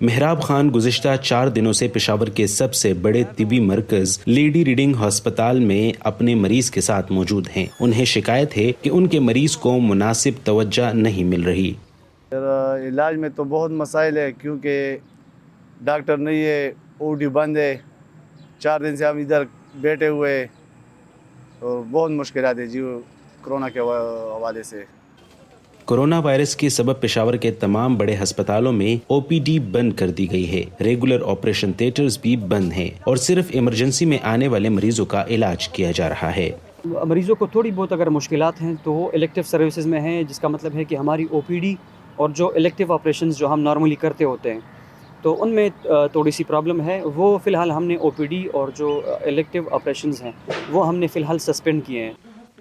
محراب خان گزشتہ 4 دنوں سے پشاور کے سب سے بڑے طبی مرکز لیڈی ریڈنگ ہسپتال میں اپنے مریض کے ساتھ موجود ہیں۔ انہیں شکایت ہے کہ ان کے مریض کو مناسب توجہ نہیں مل رہی۔ علاج میں تو بہت مسائل ہے، کیونکہ ڈاکٹر نہیں ہے، او ڈی بند ہے۔ 4 دن سے ہم ادھر بیٹھے ہوئے اور بہت مشکلات ہے جی کرونا کے حوالے سے۔ کورونا وائرس کے سبب پشاور کے تمام بڑے ہسپتالوں میں او پی ڈی بند کر دی گئی ہے۔ ریگولر آپریشن تھیٹرز بھی بند ہیں اور صرف ایمرجنسی میں آنے والے مریضوں کا علاج کیا جا رہا ہے۔ مریضوں کو تھوڑی بہت اگر مشکلات ہیں تو وہ الیکٹیو سروسز میں ہیں، جس کا مطلب ہے کہ ہماری او پی ڈی اور جو الیکٹیو آپریشنز جو ہم نارملی کرتے ہوتے ہیں تو ان میں تھوڑی سی پرابلم ہے۔ وہ فی الحال ہم نے او پی ڈی اور جو الیکٹیو آپریشنز ہیں وہ ہم نے فی الحال سسپینڈ کیے ہیں۔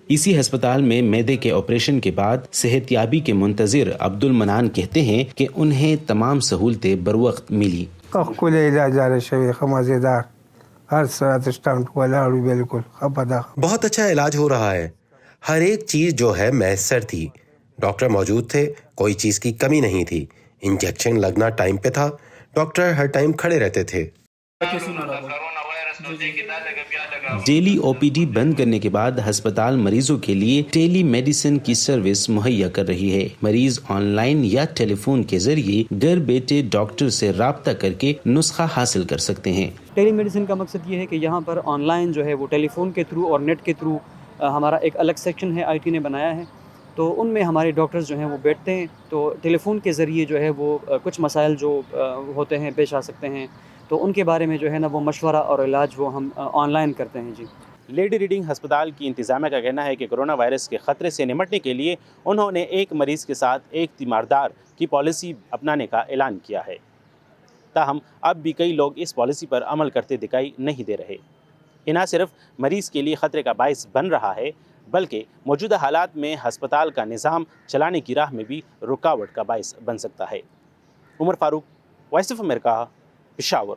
اسی ہسپتال میں معدے کے آپریشن کے بعد صحت یابی کے منتظر عبد المنان کہتے ہیں کہ انہیں تمام سہولتیں بروقت ملی۔ بہت اچھا علاج ہو رہا ہے، ہر ایک چیز جو ہے میسر تھی، ڈاکٹر موجود تھے، کوئی چیز کی کمی نہیں تھی، انجیکشن لگنا ٹائم پہ تھا، ڈاکٹر ہر ٹائم کھڑے رہتے تھے۔ ڈیلی او پی ڈی بند کرنے کے بعد ہسپتال مریضوں کے لیے ٹیلی میڈیسن کی سروس مہیا کر رہی ہے۔ مریض آن لائن یا ٹیلی فون کے ذریعے گھر بیٹھے ڈاکٹر سے رابطہ کر کے نسخہ حاصل کر سکتے ہیں۔ ٹیلی میڈیسن کا مقصد یہ ہے کہ یہاں پر آن لائن جو ہے وہ ٹیلی فون کے تھرو اور نیٹ کے تھرو ہمارا ایک الگ سیکشن ہے آئی ٹی نے بنایا ہے، تو ان میں ہمارے ڈاکٹرز جو ہیں وہ بیٹھتے ہیں، تو ٹیلی فون کے ذریعے جو ہے وہ کچھ مسائل جو ہوتے ہیں پیش آ سکتے ہیں تو ان کے بارے میں جو ہے نا وہ مشورہ اور علاج وہ ہم آن لائن کرتے ہیں۔ جی لیڈی ریڈنگ ہسپتال کی انتظامیہ کا کہنا ہے کہ کرونا وائرس کے خطرے سے نمٹنے کے لیے انہوں نے ایک مریض کے ساتھ ایک تیماردار کی پالیسی اپنانے کا اعلان کیا ہے، تاہم اب بھی کئی لوگ اس پالیسی پر عمل کرتے دکھائی نہیں دے رہے۔ یہ نہ صرف مریض کے لیے خطرے کا باعث بن رہا ہے بلکہ موجودہ حالات میں ہسپتال کا نظام چلانے کی راہ میں بھی رکاوٹ کا باعث بن سکتا ہے۔ عمر فاروق، وائس آف امریکہ، پشاور۔